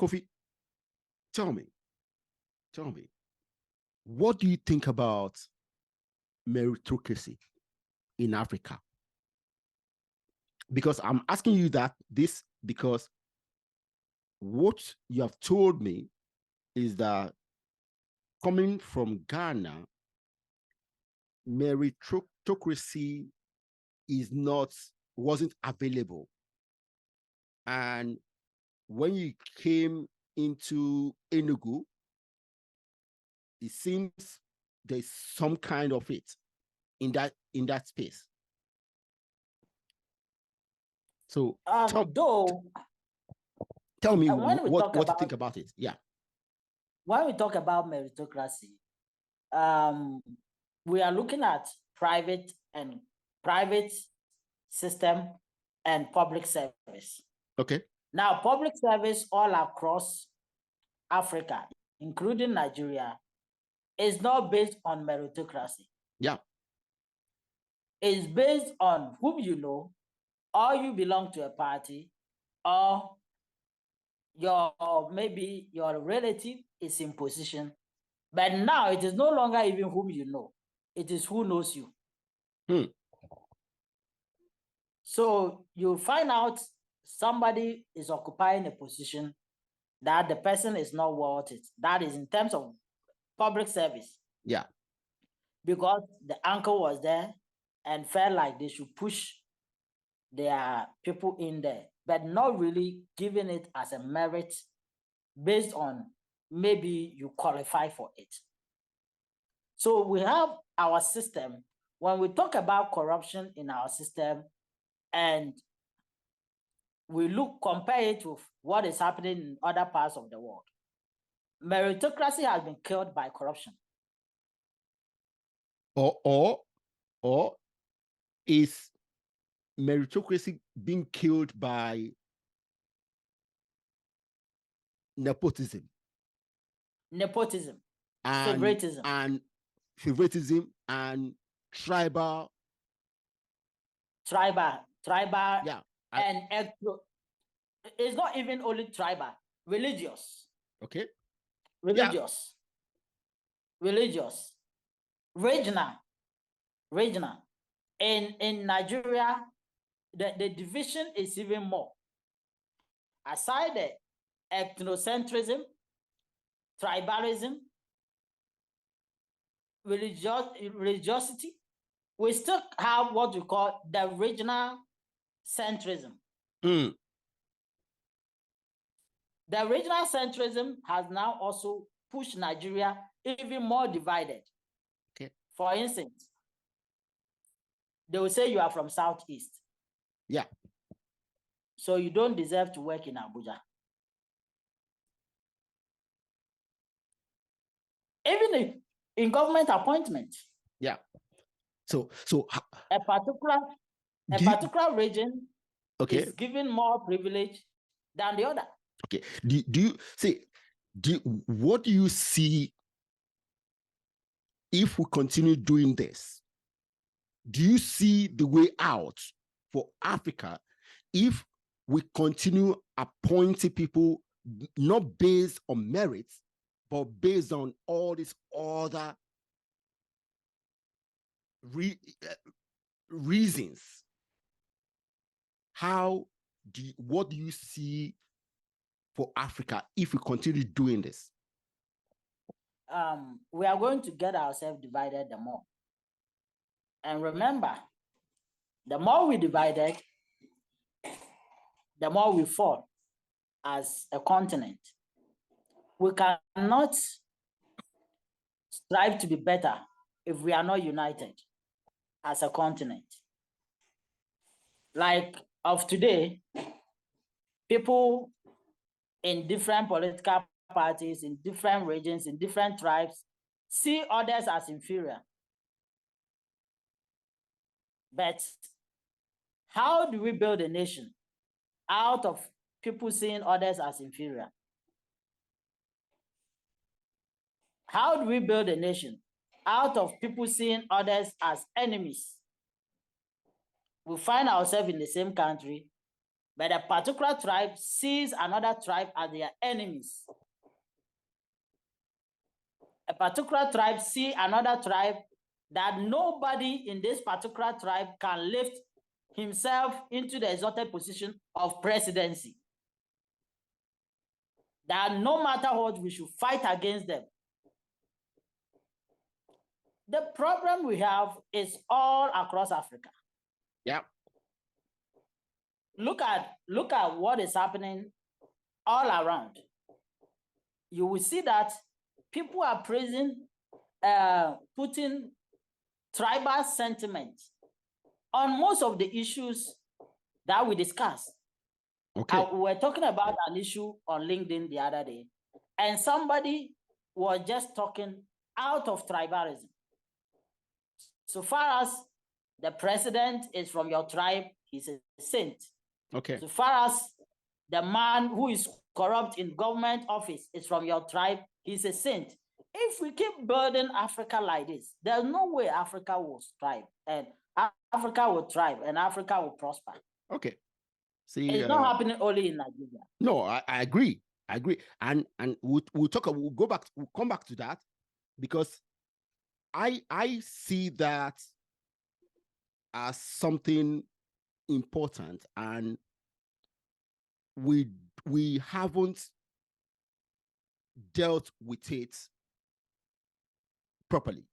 Kofi, tell me, what do you think about meritocracy in Africa? Because I'm asking you this because what you have told me is that coming from Ghana, meritocracy wasn't available. And when you came into Enugu, it seems there's some kind of it in that space. So tell me what you think about it. Yeah. When we talk about meritocracy, we are looking at private system and public service. Okay. Now, public service all across Africa, including Nigeria, is not based on meritocracy. Yeah. It's based on whom you know, or you belong to a party, or maybe your relative is in position. But now it is no longer even whom you know. It is who knows you. So you find out somebody is occupying a position that the person is not worth it. That is in terms of public service. Yeah. Because the uncle was there and felt like they should push their people in there, but not really giving it as a merit based on maybe you qualify for it. So we have our system. When we talk about corruption in our system and we compare it with what is happening in other parts of the world, meritocracy has been killed by corruption. Or is meritocracy being killed by nepotism and favoritism and tribal yeah, and it's not even only tribal, religious. Okay. Religious, regional. In Nigeria, the division is even more. Aside the ethnocentrism, tribalism, religiosity, we still have what we call the regional centrism. The regional centrism has now also pushed Nigeria even more divided. Okay. For instance, they will say you are from Southeast. Yeah. So you don't deserve to work in Abuja. Even in government appointment. Yeah. So a particular region is given more privilege than the other. Okay. What do you see if we continue doing this? Do you see the way out for Africa if we continue appointing people not based on merits, but based on all these other reasons? What do you see for Africa if we continue doing this? We are going to get ourselves divided the more. And remember, the more we divided, the more we fall as a continent. We cannot strive to be better if we are not united as a continent. Like of today, people in different political parties, in different regions, in different tribes, see others as inferior. But how do we build a nation out of people seeing others as inferior? How do we build a nation out of people seeing others as enemies? We find ourselves in the same country, But a particular tribe sees another tribe as their enemies. A particular tribe sees another tribe that nobody in this particular tribe can lift himself into the exalted position of presidency. That no matter what, we should fight against them. The problem we have is all across Africa. Yeah. Look at what is happening all around. You will see that people are putting tribal sentiment on most of the issues that we discuss. Okay. We were talking about an issue on LinkedIn the other day, and somebody was just talking out of tribalism. So far as the president is from your tribe, he's a saint. Okay. So far as the man who is corrupt in government office is from your tribe, he's a saint. If we keep building Africa like this, there's no way Africa will thrive, and Africa will thrive, and Africa will prosper. Okay. See, it's not happening only in Nigeria. No, I agree. I agree. And we'll come back to that, because I see that as something important, and we haven't dealt with it properly,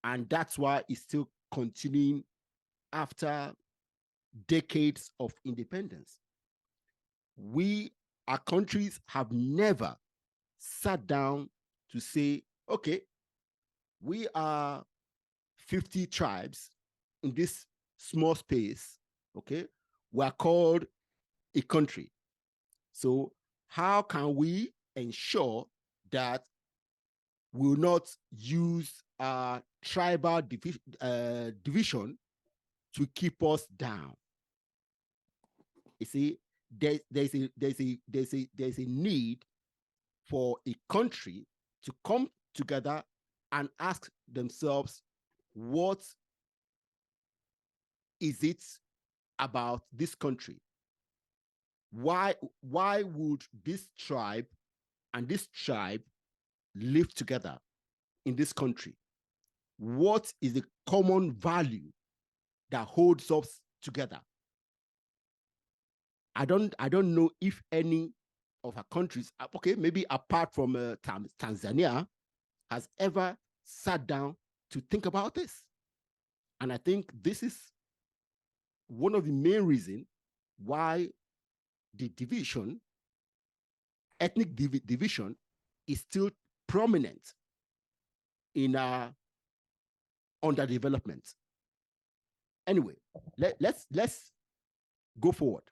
and that's why it's still continuing after decades of independence. Our countries have never sat down to say, okay, we are 50 tribes in this small space, okay? We're called a country. So how can we ensure that we will not use tribal division to keep us down? You see, there's a need for a country to come together and ask themselves, what is it about this country? Why would this tribe and this tribe live together in this country? What is the common value that holds us together? I don't know if any of our countries, okay, maybe apart from Tanzania, has ever sat down to think about this. And I think this is one of the main reasons why the division, ethnic division, is still prominent in our underdevelopment. Anyway, let's go forward.